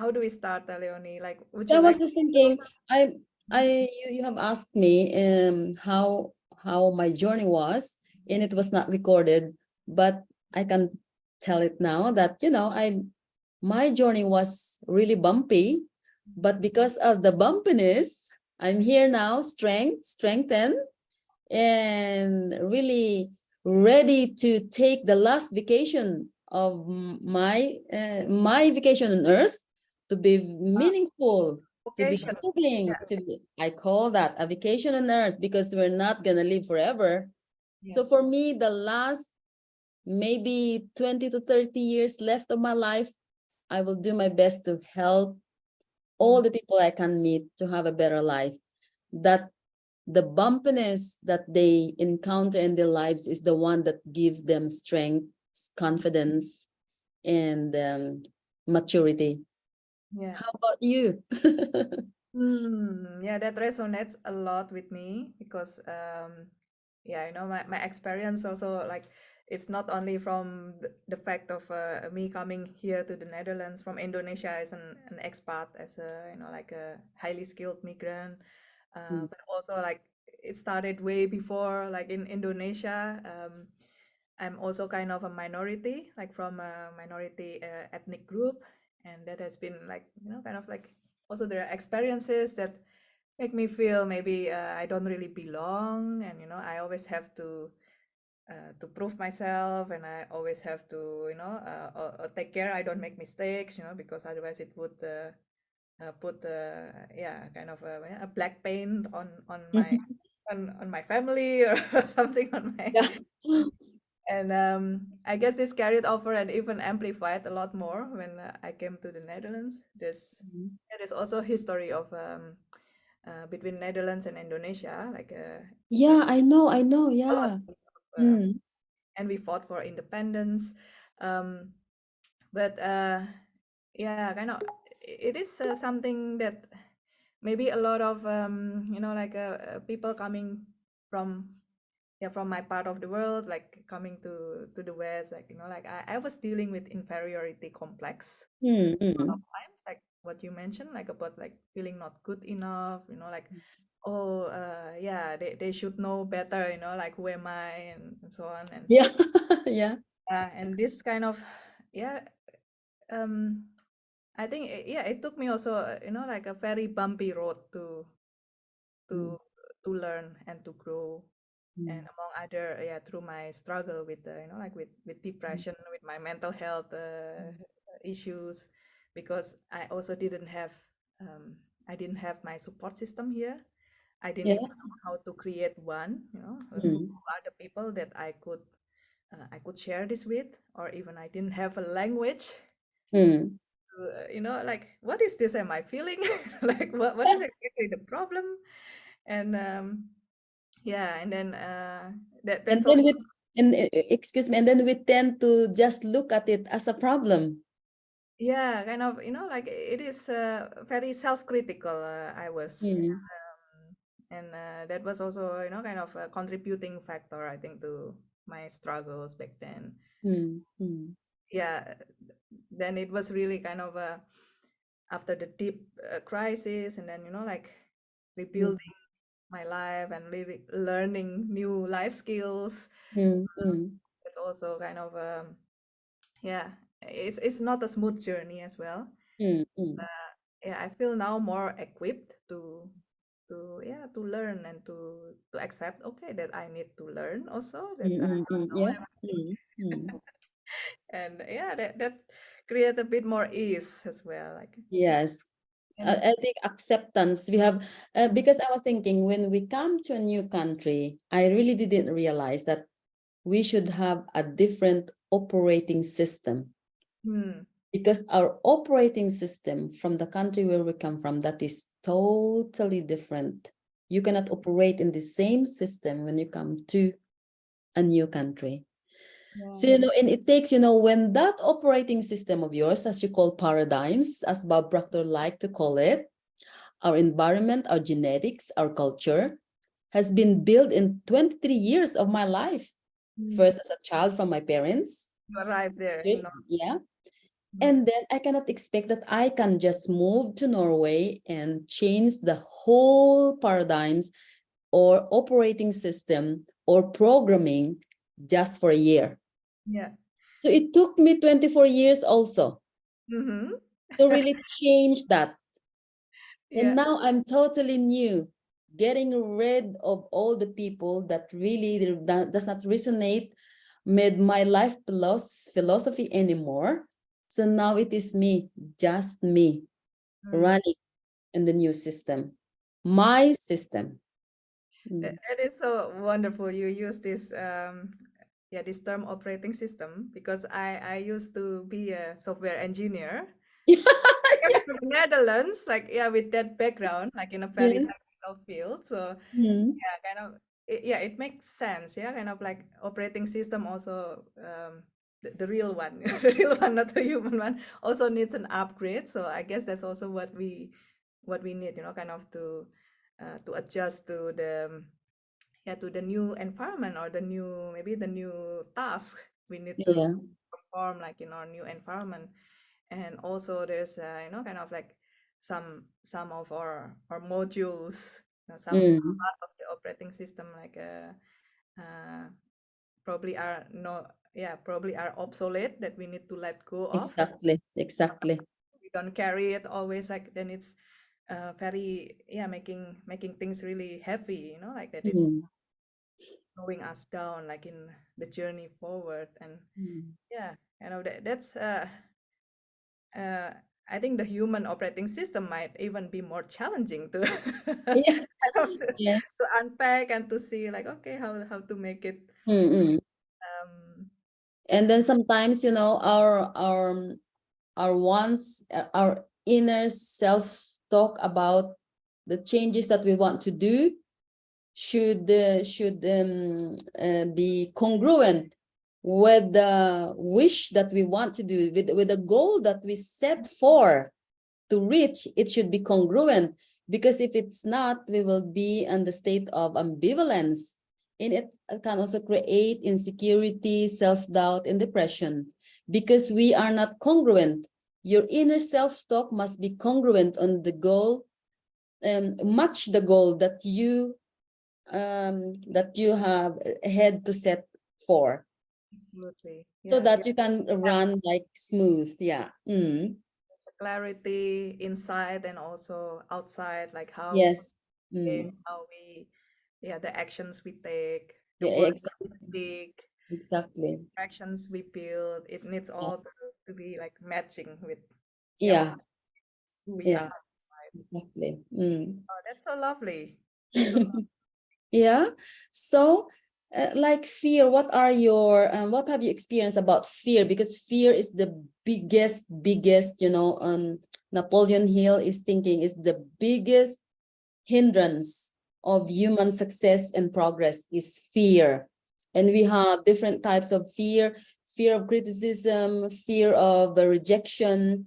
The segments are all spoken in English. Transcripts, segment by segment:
how do we start, Leonie? Like, would I you was like? just thinking, you have asked me how my journey was, and it was not recorded, but I can tell it now that my journey was really bumpy, but because of the bumpiness, I'm here now, strengthened, and really ready to take the last vacation of my vacation on Earth to be meaningful, to be Vocation? giving, Yeah. to be, I call that a vacation on Earth because we're not gonna live forever. So Yes. for me, the last maybe 20 to 30 years left of my life, I will do my best to help all the people I can meet to have a better life. That the bumpiness that they encounter in their lives is the one that gives them strength, confidence, and maturity. Yeah. How about you? Yeah, that resonates a lot with me because yeah, my experience also, like, it's not only from the fact of me coming here to the Netherlands from Indonesia as an expat, as a, like a highly skilled migrant, Mm, but also like it started way before, like in Indonesia. I'm also kind of a minority, like from a minority ethnic group, and that has been like, kind of like, also there are experiences that make me feel maybe I don't really belong, and I always have to prove myself, and I always have to take care I don't make mistakes, because otherwise it would put yeah, kind of a black paint on my mhm. on my family or something on my. Yeah. And I guess this carried over and even amplified a lot more when I came to the Netherlands. Mhm. There is also history of between Netherlands and Indonesia, like Yeah, I know, a lot, yeah. uh, Mm. and we fought for independence. Um, but yeah, kind of, it is something that maybe a lot of like people coming from, yeah, from my part of the world, like coming to the West, like like I was dealing with inferiority complex Mm, a lot of mm. times, like what you mentioned, like about like feeling not good enough, like, oh yeah, they should know better, like who am I, and so on. Yeah, yeah. And this kind of, yeah, um I think yeah, it took me also like a very bumpy road Mm, to to learn and to grow, and mm, among other, yeah, through my struggle with like with mm, depression, with my mental health issues, because um, I didn't have my support system here. I didn't yeah. even know how to create one, who Mm, are the people that I could share this with, or even I didn't have a language mm. to, like, what is this am I feeling, like what is exactly the problem. And yeah, and then And that's then also, excuse me, and then we tend to just look at it as a problem. yeah, kind of, like it is very self-critical, I was. Mm, And that was also, kind of a contributing factor, I think, to my struggles back then. mm, mm, Yeah, then it was really kind of after the deep crisis, and then like mm, rebuilding my life and really learning new life skills. mm, mm, It's also kind of yeah, it's not a smooth journey as well. mm, mm, Yeah, I feel now more equipped yeah, to learn and to accept, okay, that I need to learn also, that mm, I mm, don't mm. know Yeah. everything. Mm, mm. And yeah, that create a bit more ease as well, like. Yes. And I think acceptance we have, because I was thinking when we come to a new country, I really didn't realize that we should have a different operating system, hmm, because our operating system from the country where we come from, that is totally different. You cannot operate in the same system when you come to a new country. So, yeah, and it takes, when that operating system of yours, as you call paradigms, as Bob Proctor liked to call it, our environment, our genetics, our culture, has been built in 23 years of my life. hmm, First as a child from my parents, you arrive there, yeah, Mm. And then I cannot expect that I can just move to Norway and change the whole paradigms or operating system or programming just for a year. Yeah. So it took me 24 years also Mm-hmm. to really change that. And Yeah. now I'm totally new, getting rid of all the people that really does not resonate with my life philosophy anymore. So now it is me, just me, Mm. running in the new system, my system. That, Mm. that is so wonderful. You use this yeah, this term operating system, because I used to be a software engineer. I came from the Netherlands, like, yeah, with that background, like in a very Yeah. technical field. So Mm. yeah, kind of, yeah, it makes sense. Yeah, kind of like operating system also, the real one, the real one, not the human one, also needs an upgrade. So I guess that's also what we need, kind of to adjust to the, yeah, to the new environment, or the new, maybe the new task we need to Yeah. perform, like in our new environment. And also there's, kind of like some of our modules, some Mm. parts of the operating system, like uh probably are no yeah, probably are obsolete, that we need to let go of. Exactly. Exactly. We don't carry it always, like then it's very, yeah, making things really heavy, like that, it's Mm. slowing us down, like in the journey forward. And Mm. yeah, that's uh, I think the human operating system might even be more challenging to Yes. kind of Yes. to unpack, and to see, like, okay, how to make it Mm-mm. um And then sometimes, our inner self talk about the changes that we want to do should be congruent with the wish that we want to do, with the goal that we set for to reach. It should be congruent, because if it's not, we will be in the state of ambivalence, and it can also create insecurity, self-doubt, and depression, because we are not congruent. Your inner self-talk must be congruent on the goal, match the goal that you have had to set for, absolutely, so yeah, that yeah, you can run like smooth. Yeah. Mm. there's a clarity inside and also outside, like Yes. Mm. how we, yeah, the actions we take, the Yeah, words we exactly. speak, Exactly. actions we build, it needs Yeah. all to be like matching with, yeah, Yeah. who we are Yeah. inside. Exactly. Mm. Oh, that's so lovely. So Yeah. So, like fear, what have you experienced about fear? Because fear is the biggest, Napoleon Hill is thinking is the biggest hindrance of human success and progress is fear. And we have different types of fear: fear of criticism, fear of the rejection,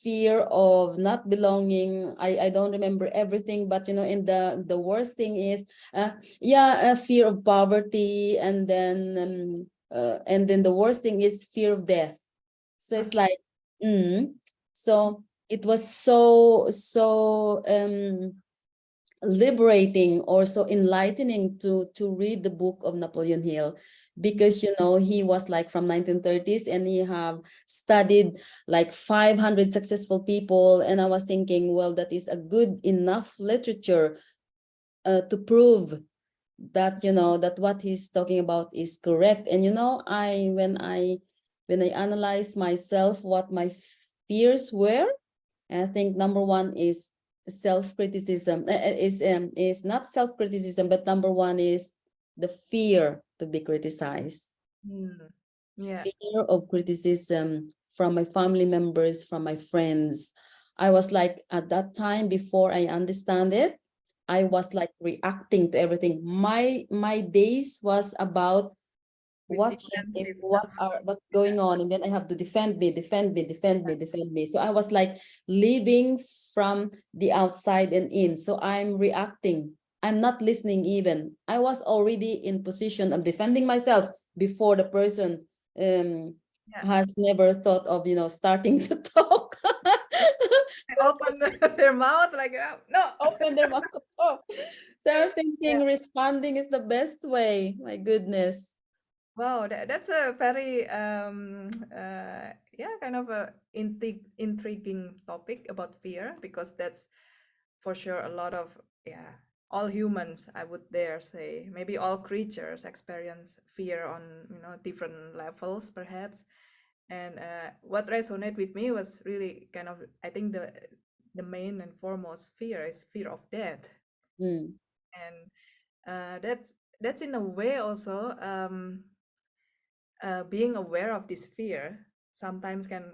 fear of not belonging. I don't remember everything, but and the worst thing is, fear of poverty, and then the worst thing is fear of death. So uh, it's like, mm, so it was so liberating or so enlightening to read the book of Napoleon Hill, because he was like from 1930s, and he have studied like 500 successful people, and I was thinking, well, that is a good enough literature to prove that that what he's talking about is correct. And when I analyze myself, what my fears were, I think number one is self-criticism. Is not self-criticism, but number one is the fear to be criticized. mm, yeah, Fear of criticism from my family members, from my friends. I was like, at that time, before I understand it, I was like reacting to everything. My days was about with watching if defensiveness. what's going on, and then I have to defend me. So I was like living from the outside and in. So I'm reacting. I'm not listening even. I was already in position of defending myself before the person Yeah. has never thought of, starting to talk. They So open their mouth like, no. open their mouth. Oh. So I was Yeah. thinking responding is the best way. My goodness. Wow, that's a very yeah, kind of a intriguing topic about fear, because that's for sure a lot of, yeah, all humans, I would dare say, maybe all creatures experience fear on, different levels perhaps. And what resonated with me was really kind of, I think the main and foremost fear is fear of death. Mm, And that's in a way also, being aware of this fear sometimes can,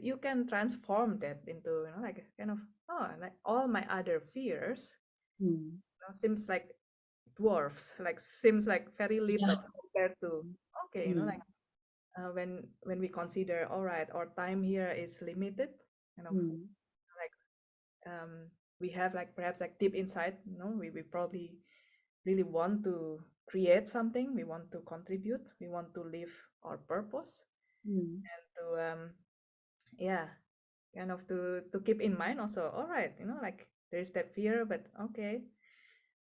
you can transform that into, like kind of, oh, like all my other fears, mm. seems like dwarfs, like seems like very little Yeah. compared to, okay, Mm, like when we consider, all right, our time here is limited, kind of mm, like, we have like perhaps like deep inside, we probably really want to create something, we want to contribute, we want to live our purpose, mm, and to yeah, kind of to keep in mind also, all right, like there is that fear, but okay,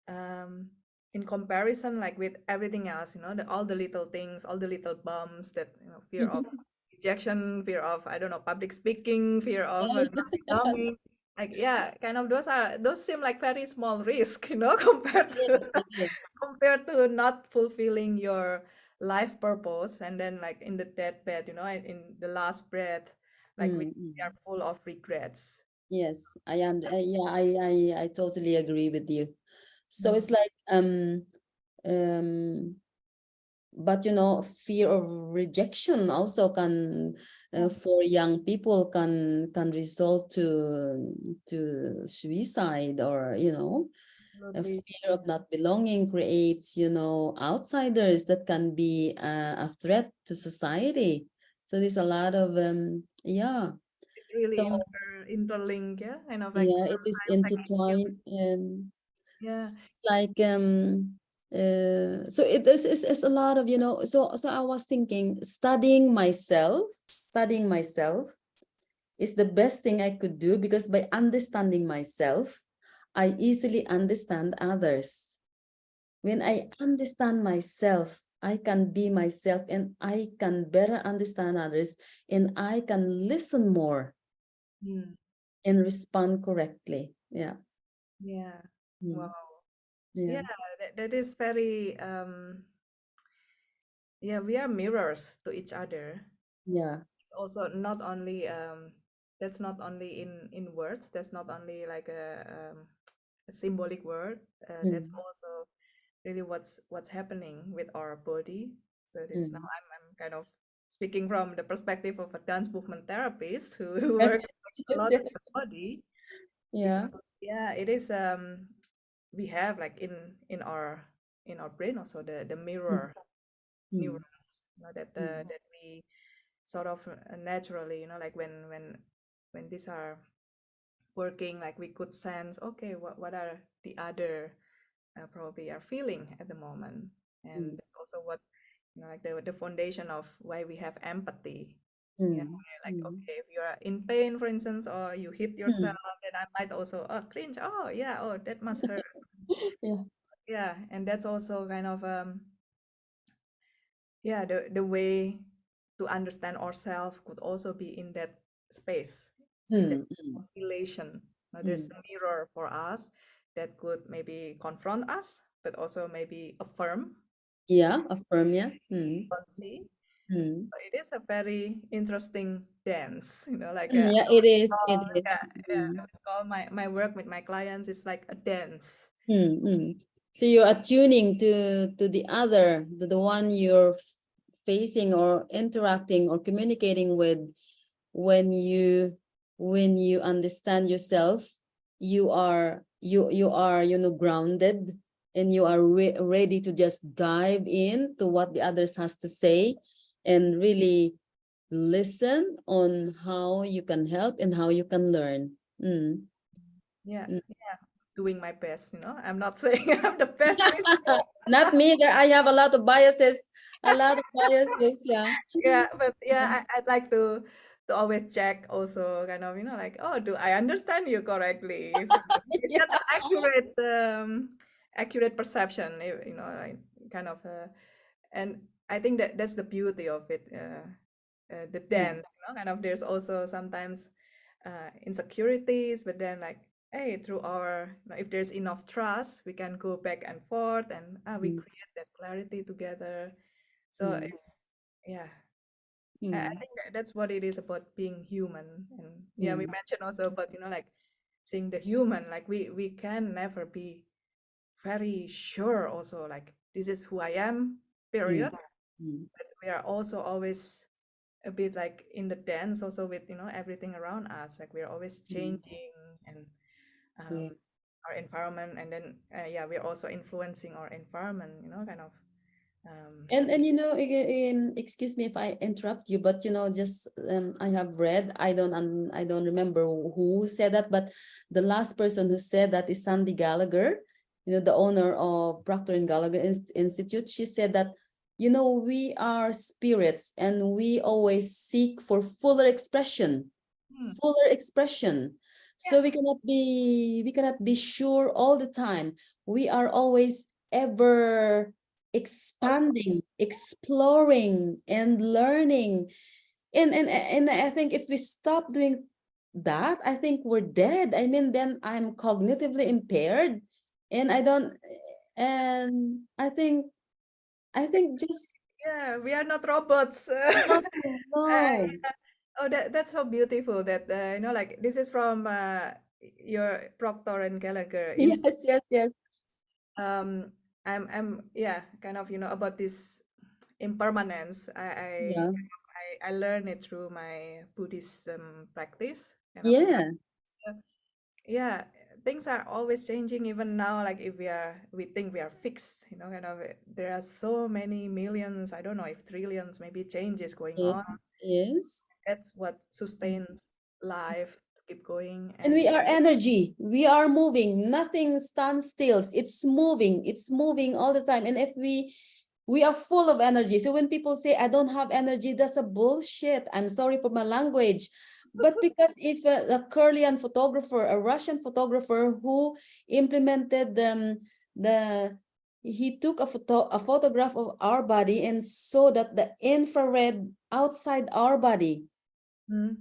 um in comparison, like with everything else, all the little things, all the little bumps that, fear of rejection, fear of, I don't know, public speaking, fear of yeah. not belonging, like, yeah, kind of those seem like very small risk, compared to Yes, it is. compared to not fulfilling your life purpose, and then like in the deathbed, in the last breath, like we Mm, mm. are full of regrets. Yes, I am. Yeah, I totally agree with you. So Mm. it's like um but fear of rejection also can Yeah, for young people can result to suicide, or a absolutely. fear of not belonging creates outsiders that can be a threat to society. So there's a lot of yeah. It really So interlink, yeah, kind of like yeah, it is sometimes like intertwined. yeah. Like so it is a lot of so I was thinking studying myself is the best thing I could do, because by understanding myself I easily understand others. When I understand myself, I can be myself and I can better understand others, and I can listen more Mm, and respond correctly. Yeah. yeah. Mm. Wow. Yeah, Yeah. that is very yeah, we are mirrors to each other. Yeah. It's also not only that's not only in words, that's not only like a symbolic word, that's Mm. also really what's happening with our body. So this now Mm. I'm kind of speaking from the perspective of a dance movement therapist who Yes, works a yes, lot yes. with the body, Yeah. because yeah, it is we have like in our brain also the Mm, mirror mm, neurons, that mm, that we sort of naturally, like when these are working, like we could sense, okay, what are the other probably are feeling at the moment, mm, and also what, like the foundation of why we have empathy. Yeah, mm, like mm, okay, if you are in pain, for instance, or you hit yourself, mm. then I might also, oh, cringe, oh yeah, oh, that must hurt. Yeah. Yeah, and that's also kind of yeah, the way to understand ourselves could also be in that space, in that Mm, mm, oscillation. Now, there's mm. a mirror for us that could maybe confront us, but also maybe affirm, Yeah, affirm, yeah. Mm, don't see. mm. So it is a very interesting dance, like Mm, yeah, it is. It oh, is. yeah, yeah. I Mm, always call my work with my clients is like a dance. mm, mm. So you're attuning to the other, the one you're facing or interacting or communicating with. when you when you understand yourself, you are grounded, and you are ready to just dive in to what the others has to say, and really listen on how you can help and how you can learn. Mm, Yeah, mm, yeah. doing my best. I'm not saying I'm the best listener. Not me. There, I have a lot of biases. A lot of biases. Yeah. Yeah, but Yeah. yeah, I'd like to always check also, kind of, like, oh, do I understand you correctly? Is that Yeah. the accurate perception? Like, kind of, and I think that's the beauty of it. The Mm, dance, kind of. There's also sometimes insecurities, but then, like, hey, through our, if there's enough trust, we can go back and forth, and we mm, create that clarity together. So mm, it's, yeah, I mm, think that's what it is about being human. And yeah, we mm, mentioned also about, like, seeing the human, like, we can never be very sure also, like, this is who I am, mm, period. mm, But we are also always a bit like in the dance also with, everything around us. Like, we're always mm. changing, and Yeah. um, our environment, and then yeah, we're also influencing our environment, kind of. Um, And excuse me if I interrupt you, but just I have read, I don't remember who said that, but the last person who said that is Sandy Gallagher, the owner of Procter and Gallagher Institute. She said that, we are spirits and we always seek for hmm, fuller expression. yeah, So we cannot be sure all the time. We are always ever expanding, exploring, and learning. And I think if we stop doing that, I think we're dead. I mean, then I'm cognitively impaired, and I don't. And I think just yeah, we are not robots. no, no. Yeah. Oh, that's so beautiful that, like, this is from your Proctor and Gallagher Institute. Yes, yes, yes. Um, I'm yeah, kind of, about this impermanence. Yeah, I learned it through my Buddhism practice, kind of, yeah. so, yeah, things are always changing. Even now, like, if we think we are fixed, kind of, there are so many millions, I don't know if trillions, maybe, changes going on. Yes, yes. That's what sustains life to keep going. And And we are energy. We are moving. Nothing stands still. It's moving. It's moving all the time. And if we are full of energy. So when people say I don't have energy, that's a bullshit. I'm sorry for my language. But because if a Kurlian photographer, a Russian photographer who implemented the he took a photograph of our body and saw that the infrared outside our body mm,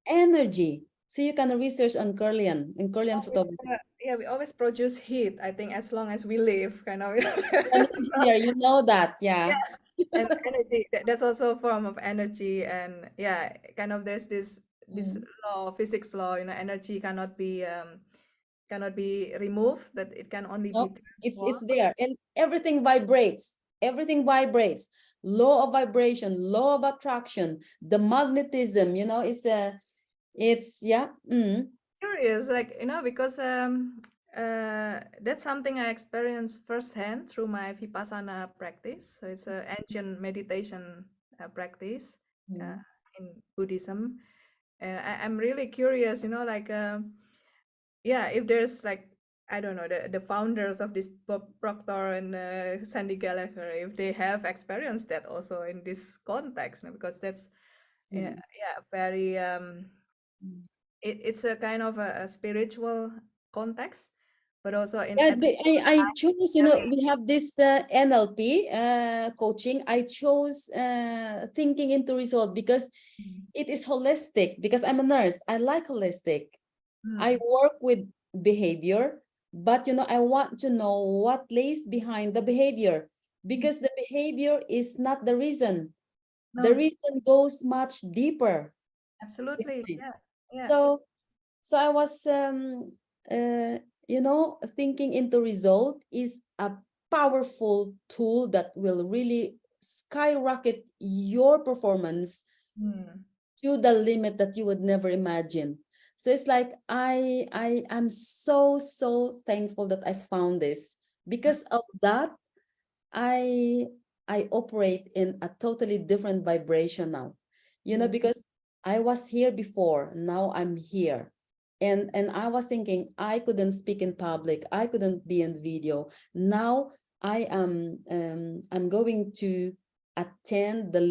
energy. So you can research on Kurlian always, photography. yeah, we always produce heat, I think, as long as we live, kind of. Energy So, here, you know that, yeah. yeah, and energy, that's also a form of energy. And yeah, kind of, there's this Mm. law, physics law, energy cannot be removed, but it can only be No, it's transformed. there, and everything vibrates. Everything vibrates. Law of vibration, law of attraction, the magnetism. It's yeah. Mm, Curious, like, because that's something I experienced firsthand through my Vipassana practice. So it's an ancient meditation practice uh, mm, in Buddhism. And I'm really curious, like, yeah, if there's, like, I don't know, the founders of this Bob Proctor and Sandy Gallagher, if they have experienced that also in this context, because that's, mm. yeah, very, Mm. it's a kind of a spiritual context, but also in Yeah, at the same I time chose, very, we have this NLP coaching. I chose thinking into result because mm, it is holistic, because I'm a nurse. I like holistic. I mm, work with behavior, but I want to know what lays behind the behavior, mm, because the behavior is not the reason. The no, reason goes much deeper absolutely, behind. yeah, yeah, So I was thinking into result is a powerful tool that will really skyrocket your performance mm, to the limit that you would never imagine. So it's like I am so thankful that I found this. mm, Because of that, I I operate in a totally different vibration now. mm, Because I was here before, now I'm here. And I was thinking I couldn't speak in public, I couldn't be in video. Now I am I'm going to attend the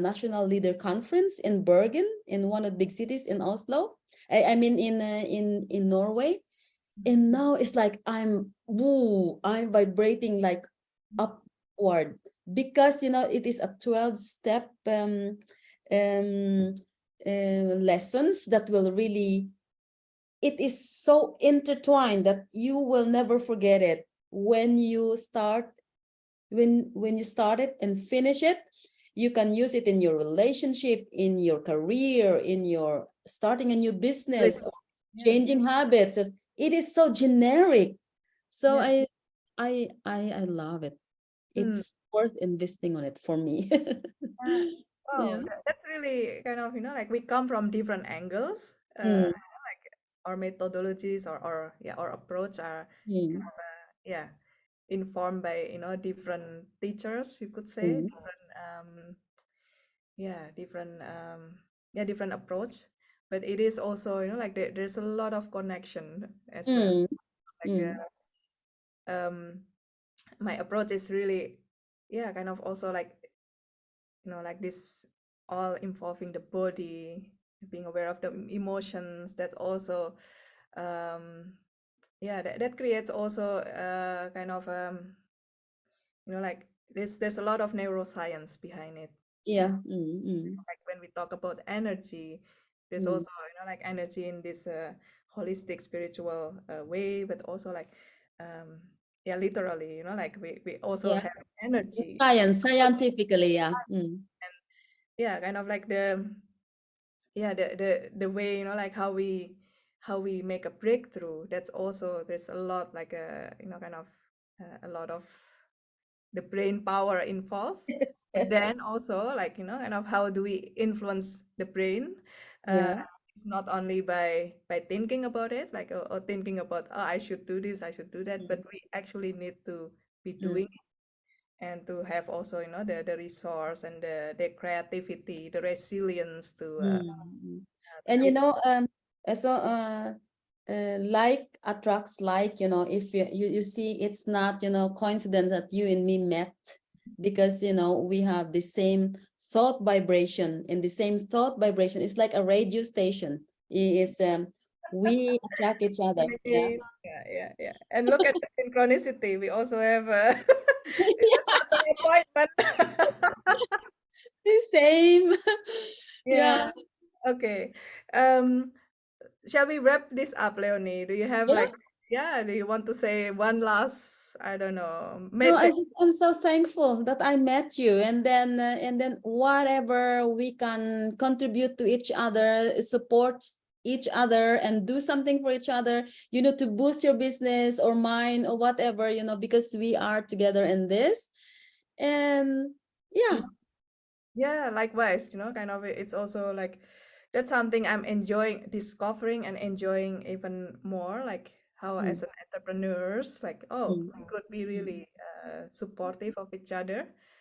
national leader conference in Bergen, in one of the big cities in Oslo. I mean in Norway. And now it's like I'm vibrating like upward, because it is a 12-step um lessons that will really, it is so intertwined that you will never forget it when you start, when you start it and finish it. You can use it in your relationship, in your career, in your starting a new Really business, cool. or Yeah. changing habits. It is so generic. So Yeah. I love it. Mm. It's worth investing on it for me. Yeah. Yeah. Oh, that's really kind of, like we come from different angles. Mm, Like our methodologies or yeah, our approach are kind mm, of, yeah, informed by, different teachers, you could say, mm, different, yeah, different approach. But it is also, like there's a lot of connection as well. mm, Like, mm, my approach is really, yeah, kind of also like, like this all involving the body, being aware of the emotions. That's also, um, yeah, that creates also kind of, like there's a lot of neuroscience behind it. yeah. Mm, mm, Like when we talk about energy, there's mm, also, like energy in this holistic spiritual way, but also like, um, yeah, literally, like we also yeah. have energy. Science, scientifically, yeah. Mm, Yeah, kind of like the way, like how we make a breakthrough. That's also, there's a lot like a, kind of a lot of the brain power involved. yes, But yes. then also, like, kind of how do we influence the brain. uh, Yeah. it's not only by thinking about it, like, or thinking about, oh, I should do this, I should do that, but Mm, we actually need to be mm, doing it, and to have also, the resource and the creativity, the resilience mm. to And do. like attracts like, if you see, it's not, coincidence that you and me met, because, we have the same thought vibration, and the same thought vibration is like a radio station. Is we attract each other. Yeah. Really, yeah, yeah, yeah. And look at the synchronicity. We also have a certain appointment. The same. Yeah. Yeah. Okay. Um, shall we wrap this up, Leonie? Do you have Yeah. like, yeah, do you want to say one last, I don't know, No, message? I'm so thankful that I met you, and then whatever we can contribute to each other, support each other, and do something for each other, to boost your business or mine or whatever, because we are together in this. And yeah. Yeah, likewise, kind of it's also like that's something I'm enjoying discovering and enjoying even more, like how Mm, as an entrepreneurs, like, oh, mm, we could be mm, really supportive of each other.